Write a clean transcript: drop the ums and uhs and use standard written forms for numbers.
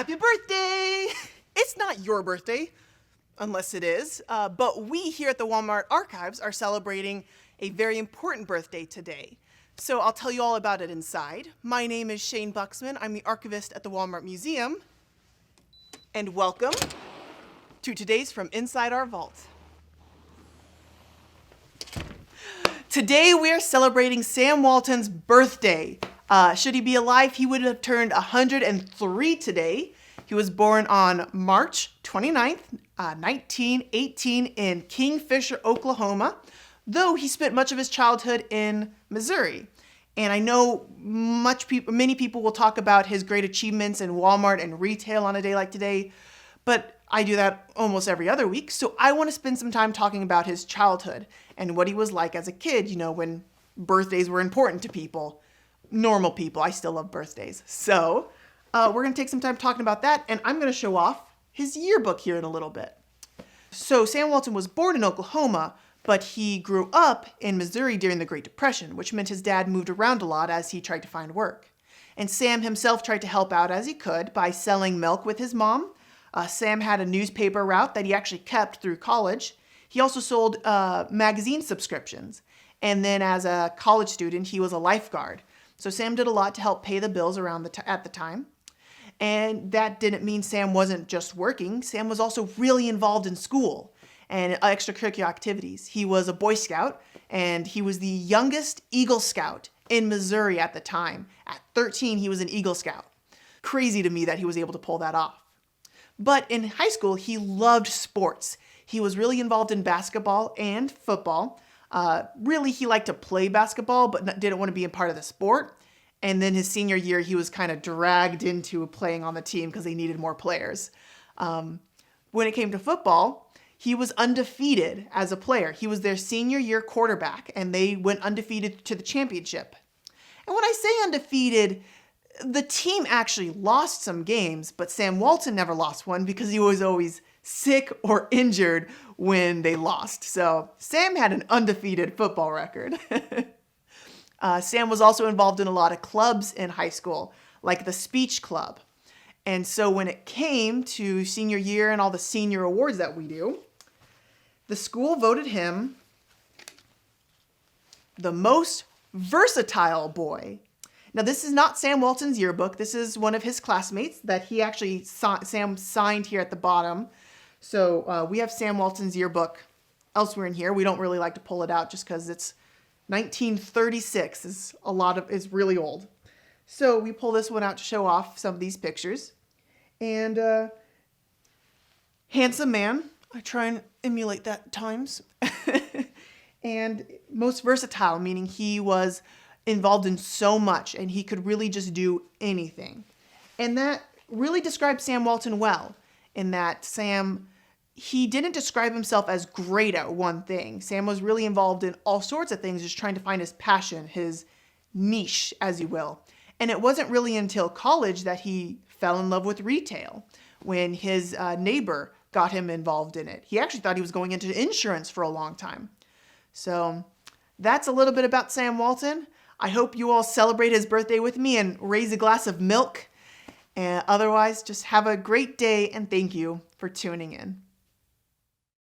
Happy birthday! It's not your birthday, unless it is, but we here at the Walmart Archives are celebrating a very important birthday today. So I'll tell you all about it inside. My name is Shane Buxman. I'm the archivist at the Walmart Museum. And welcome to today's From Inside Our Vault. Today we are celebrating Sam Walton's birthday. Should he be alive, he would have turned 103 today. He was born on March 29th, 1918 in Kingfisher, Oklahoma, though he spent much of his childhood in Missouri. And I know many people will talk about his great achievements in Walmart and retail on a day like today, but I do that almost every other week. So I want to spend some time talking about his childhood and what he was like as a kid, when birthdays were important to people. Normal people. I still love birthdays. So we're going to take some time talking about that, and I'm going to show off his yearbook here in a little bit. So Sam Walton was born in Oklahoma, but he grew up in Missouri during the Great Depression, which meant his dad moved around a lot as he tried to find work. And Sam himself tried to help out as he could by selling milk with his mom. Sam had a newspaper route that he actually kept through college. He also sold magazine subscriptions. And then as a college student, he was a lifeguard. So Sam did a lot to help pay the bills around at the time. And that didn't mean Sam wasn't just working. Sam was also really involved in school and extracurricular activities. He was a Boy Scout, and he was the youngest Eagle Scout in Missouri at the time. At 13, he was an Eagle Scout. Crazy to me that he was able to pull that off. But in high school, he loved sports. He was really involved in basketball and football. Really, he liked to play basketball, but didn't want to be a part of the sport. And then his senior year, he was kind of dragged into playing on the team because they needed more players. When it came to football, he was undefeated as a player. He was their senior year quarterback, and they went undefeated to the championship. And when I say undefeated, the team actually lost some games, but Sam Walton never lost one because he was always sick or injured when they lost. So Sam had an undefeated football record. Sam was also involved in a lot of clubs in high school, like the speech club. And so when it came to senior year and all the senior awards that we do, the school voted him the most versatile boy. Now, this is not Sam Walton's yearbook. This is one of his classmates that he actually Sam signed here at the bottom. So we have Sam Walton's yearbook elsewhere in here. We don't really like to pull it out just because it's 1936 is really old. So we pull this one out to show off some of these pictures. And handsome man. I try and emulate that at times. And most versatile, meaning he was involved in so much and he could really just do anything. And that really describes Sam Walton well, in that he didn't describe himself as great at one thing. Sam was really involved in all sorts of things, just trying to find his passion, his niche, as you will. And it wasn't really until college that he fell in love with retail, when his neighbor got him involved in it. He actually thought he was going into insurance for a long time. So that's a little bit about Sam Walton. I hope you all celebrate his birthday with me and raise a glass of milk. And otherwise, just have a great day, and thank you for tuning in.